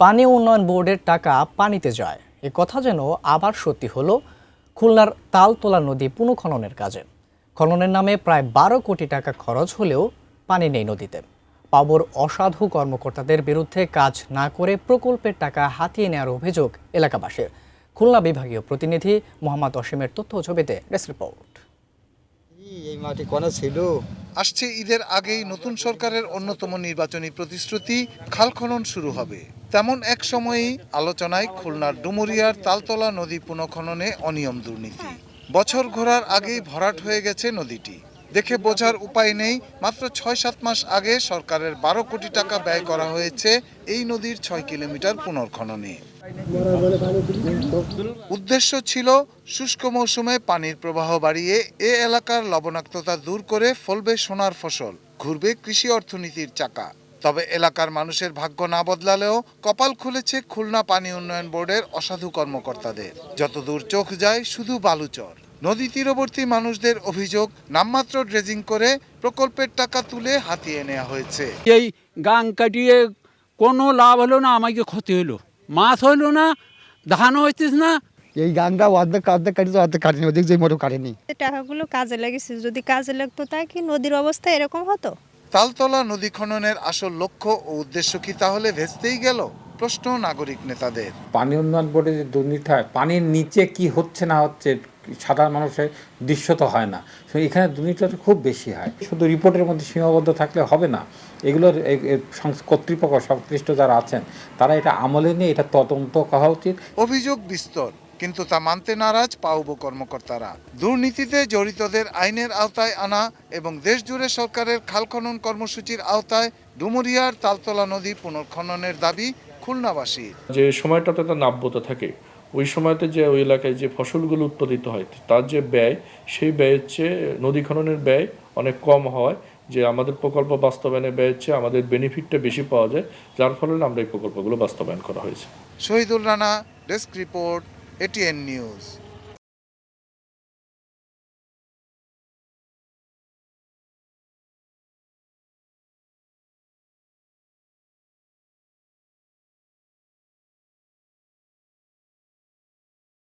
পানি উন্নয়ন বোর্ডের টাকা পানিতে যায়, এ কথা যেন আবার সত্যি হলো খুলনার তালতলা নদী পুনঃখননের কাজে। খননের নামে প্রায় 12 কোটি টাকা খরচ হলেও পানি নেই নদীতে। পাবর অসাধু কর্মকর্তাদের বিরুদ্ধে কাজ না করে প্রকল্পের টাকা হাতিয়ে নেওয়ার অভিযোগ এলাকাবাসীর। খুলনা বিভাগীয় প্রতিনিধি মোহাম্মদ অসীমের তথ্য ছবিতে ডেস্ক রিপোর্ট। এই মাটি কোনা ছিল। আসছে ঈদের আগেই নতুন সরকারের অন্যতম নির্বাচনী প্রতিশ্রুতি খাল খনন শুরু হবে। তেমন এক সময়েই আলোচনায় খুলনার ডুমুরিয়ার তালতলা নদী পুনঃখননে অনিয়ম দুর্নীতি। বছর ঘোরার আগেই ভরাট হয়ে গেছে নদীটি। দেখে বোঝার উপায় নেই, মাত্র ৬-৭ মাস আগে সরকারের 12 কোটি টাকা ব্যয় করা হয়েছে এই নদীর 6 কিলোমিটার পুনর্খননে। উদ্দেশ্য ছিল শুষ্ক মৌসুমে পানির প্রবাহ বাড়িয়ে এ এলাকার লবণাক্ততা দূর করে ফলবে সোনার ফসল, ঘুরবে কৃষি অর্থনীতির চাকা। তবে এলাকার মানুষের ভাগ্য না বদলালেও কপাল খুলেছে খুলনা পানি উন্নয়ন বোর্ডের অসাধু কর্মকর্তাদের। যতদূর চোখ যায় শুধু বালুচর। নদী তীরবর্তী মানুষদের অভিযোগ, নামমাত্র ড্রেজিং করে প্রকল্পের টাকা তুলে হাতিয়ে নেওয়া হয়েছে। এই গাং কাটিয়ে কোনো লাভ হলো না, আমাকে ক্ষতি হলো, মাছ হইলো না, ধানও হইতেছ না। এই গানটা অর্ধেক কাটি তো অর্ধেক কাটেনি, ওদিক যে মোটর কাটেনি। টাকাগুলো কাজে লেগেছে, যদি কাজে লাগতো তাই কি নদীর অবস্থা এরকম হতো? তালতলা নদী খননের আসল লক্ষ্য ও উদ্দেশ্য কি তাহলে ভেস্তেই গেল? প্রশ্ন নাগরিক নেতাদের। পানি উন্নয়ন বোর্ডে যে দুর্নীতি হয়, পানির নিচে কি হচ্ছে না হচ্ছে সাধারণ মানুষের দৃশ্যত হয় না, এখানে দুর্নীতিটা খুব বেশি হয়। শুধু রিপোর্টের মধ্যে সীমাবদ্ধ থাকলে হবে না, এগুলোর কর্তৃপক্ষ সংশ্লিষ্ট যারা আছেন তারা এটা আমলে নিয়ে এটা তদন্ত করা উচিত। অভিযোগ বিস্তর, কিন্তু তা মানতে নারাজ পাউবো কর্মকর্তারা। দুর্নীতিতে জড়িতদের আইনের আওতায় আনা এবং দেশজুড়ে সরকারের খাল খনন কর্মসূচির আওতায় ডুমুরিয়ার তালতলা নদী পুনর্খননের দাবি খুলনাবাসীর। যে সময়টাতে তার নাব্যতা থাকে, ওই সময়তে যে ওই এলাকায় যে ফসলগুলো উৎপাদিত হয় তার যে ব্যয়, সেই ব্যয়ের চেয়ে নদী খননের ব্যয় অনেক কম হওয়ায় যে আমাদের প্রকল্প বাস্তবায়নের ব্যয়ের চেয়ে আমাদের বেনিফিটটা বেশি পাওয়া যায়, যার ফলে আমরা এই প্রকল্পগুলো বাস্তবায়ন করা হয়েছে। Shahidul Rana, desk report, ATN news.